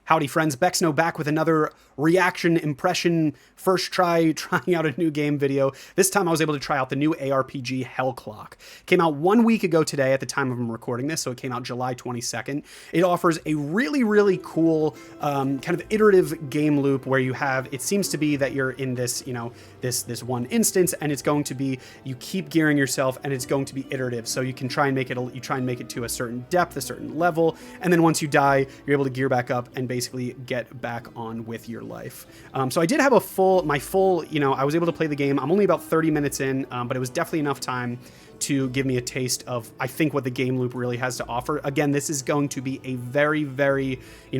Howdy friends, Bexno back with another reaction, impression, first trying out a new game video. This time I was able to try out the new ARPG Hell Clock. Came out 1 week ago today at the time of I'm recording this, so it came out July 22nd. It offers a really cool kind of iterative game loop where you have, it seems to be that you're in this, this one instance, and it's going to be, you keep gearing yourself and it's going to be iterative. So you can try and make it to a certain depth, a certain level, and then once you die, you're able to gear back up and basically get back on with your life. So I did have I was able to play the game. I'm only about 30 minutes in, but it was definitely enough time to give me a taste of, I think, what the game loop really has to offer. Again, this is going to be a very,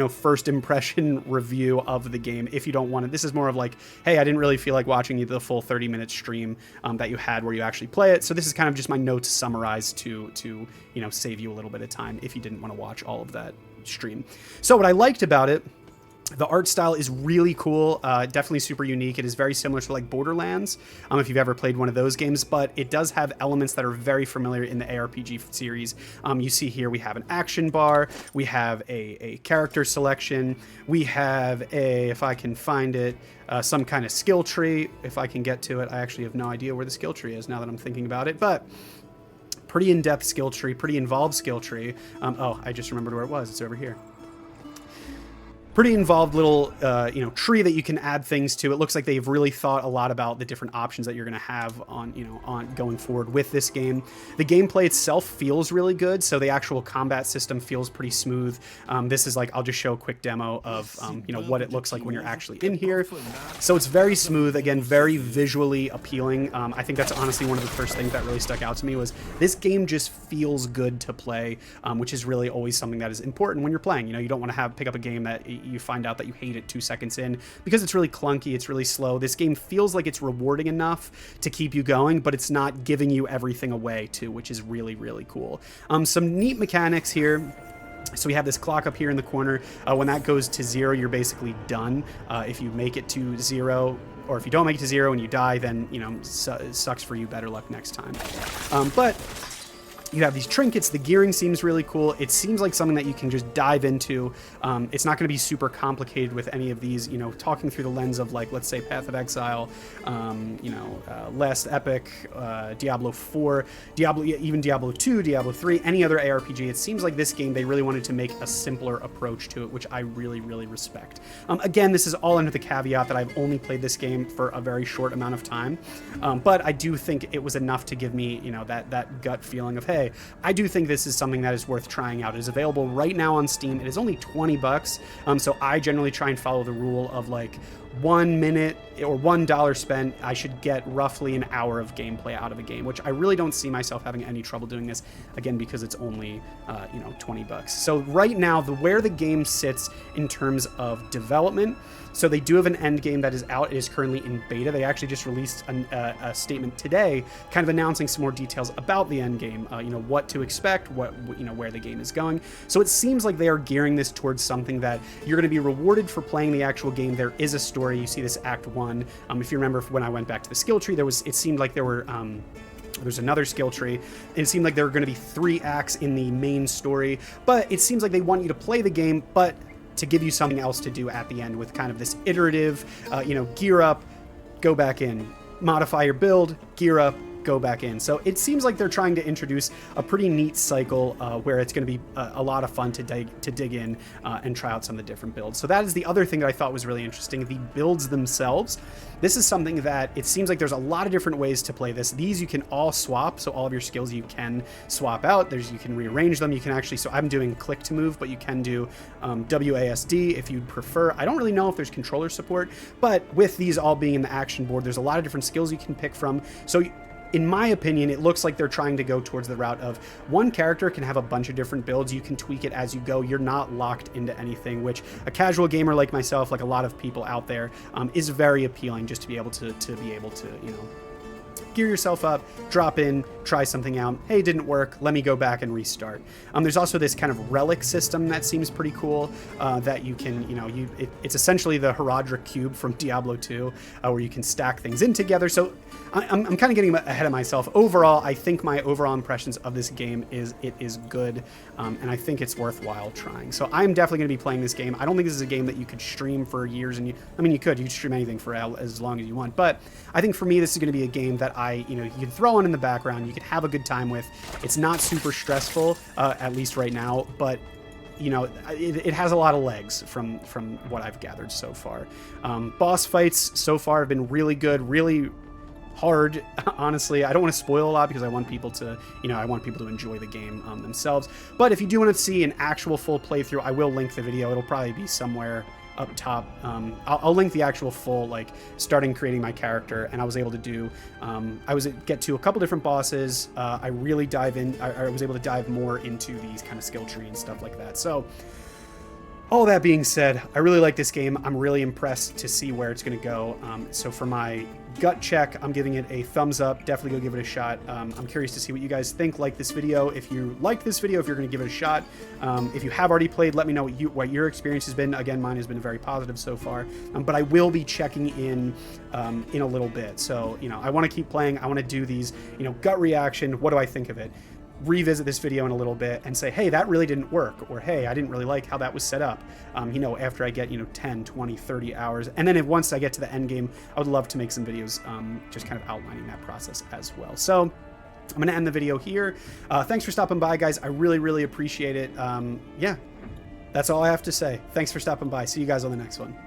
first impression review of the game. If you don't want it, this is more of like, hey, I didn't really feel like watching the full 30-minute stream that you had where you actually play it. So this is kind of just my notes summarized to save you a little bit of time if you didn't want to watch all of that stream. So what I liked about it, the art style is really cool, definitely super unique. It is very similar to like Borderlands, if you've ever played one of those games, but it does have elements that are very familiar in the ARPG series. You see here we have an action bar, we have a character selection, we have if I can find it, some kind of skill tree, if I can get to it. I actually have no idea where the skill tree is now that I'm thinking about it, but pretty in-depth skill tree, pretty involved skill tree. Oh, I just remembered where it was. It's over here. Pretty involved little, tree that you can add things to. It looks like they've really thought a lot about the different options that you're going to have on going forward with this game. The gameplay itself feels really good, so the actual combat system feels pretty smooth. This is like, I'll just show a quick demo of, what it looks like when you're actually in here. So it's very smooth, again, very visually appealing. I think that's honestly one of the first things that really stuck out to me was this game just feels good to play, which is really always something that is important when you're playing. You don't want to pick up a game that you find out that you hate it 2 seconds in because it's really clunky, it's really slow. This game feels like it's rewarding enough to keep you going, but it's not giving you everything away too, which is really cool. Some neat mechanics here. So we have this clock up here in the corner. When that goes to 0, you're basically done. If you make it to 0, or if you don't make it to 0 and you die, then it sucks for you. Better luck next time. But you have these trinkets. The gearing seems really cool. It seems like something that you can just dive into. It's not going to be super complicated with any of these, talking through the lens of, like, let's say Path of Exile, Last Epic, Diablo 4, even Diablo 2, Diablo 3, any other ARPG. It seems like this game, they really wanted to make a simpler approach to it, which I really respect. Again, this is all under the caveat that I've only played this game for a very short amount of time, but I do think it was enough to give me, that gut feeling of, hey, I do think this is something that is worth trying out. It is available right now on Steam. It is only $20, so I generally try and follow the rule of like 1 minute or $1 spent, I should get roughly an hour of gameplay out of a game, which I really don't see myself having any trouble doing this, again, because it's only, $20. So right now, where the game sits in terms of development, so they do have an end game that is out. It is currently in beta. They actually just released a statement today, kind of announcing some more details about the end game, what to expect, where the game is going. So it seems like they are gearing this towards something that you're going to be rewarded for playing the actual game. There is a story. You see this Act 1. If you remember when I went back to the skill tree, it seemed like there's another skill tree, and it seemed like there were going to be 3 acts in the main story, but it seems like they want you to play the game, but to give you something else to do at the end with kind of this iterative, gear up, go back in, modify your build, gear up, go back in. So it seems like they're trying to introduce a pretty neat cycle where it's going to be a lot of fun to dig in and try out some of the different builds. So that is the other thing that I thought was really interesting, the builds themselves. This is something that it seems like there's a lot of different ways to play this. These you can all swap, so all of your skills you can swap out. You can rearrange them. You can actually, so I'm doing click to move, but you can do WASD if you'd prefer. I don't really know if there's controller support, but with these all being in the action board, there's a lot of different skills you can pick from. So in my opinion, it looks like they're trying to go towards the route of one character can have a bunch of different builds. You can tweak it as you go. You're not locked into anything, which a casual gamer like myself, like a lot of people out there, is very appealing, just to be able to gear yourself up, drop in, try something out. Hey, it didn't work. Let me go back and restart. There's also this kind of relic system that seems pretty cool, that you can, it's essentially the Herodric Cube from Diablo 2, where you can stack things in together. So I'm kind of getting ahead of myself. Overall, I think my overall impressions of this game is it is good, and I think it's worthwhile trying. So I'm definitely going to be playing this game. I don't think this is a game that you could stream for years, and you could stream anything for as long as you want. But I think for me, this is going to be a game that you can throw on in the background. You could have a good time with. It's not super stressful, at least right now, but it has a lot of legs from what I've gathered so far. Boss fights so far have been really good, really hard. Honestly, I don't want to spoil a lot because I want people to, enjoy the game themselves. But if you do want to see an actual full playthrough, I will link the video. It'll probably be somewhere up top. I'll link the actual full, starting creating my character, and I was able to do, get to a couple different bosses. I really I was able to dive more into these kind of skill tree and stuff like that. So all that being said, I really like this game. I'm really impressed to see where it's going to go. So for my gut check, I'm giving it a thumbs up. Definitely go give it a shot. I'm curious to see what you guys think. Like this video if you like this video, if you're going to give it a shot. If you have already played, let me know what your experience has been. Again, mine has been very positive so far. But I will be checking in a little bit. So, I want to keep playing. I want to do these, gut reaction. What do I think of it? Revisit this video in a little bit and say, hey, that really didn't work, or hey, I didn't really like how that was set up, after I get 10, 20, 30 hours. And then once I get to the end game, I would love to make some videos just kind of outlining that process as well. So I'm going to end the video here. Thanks for stopping by, guys. I really, really appreciate it. Yeah, that's all I have to say. Thanks for stopping by. See you guys on the next one.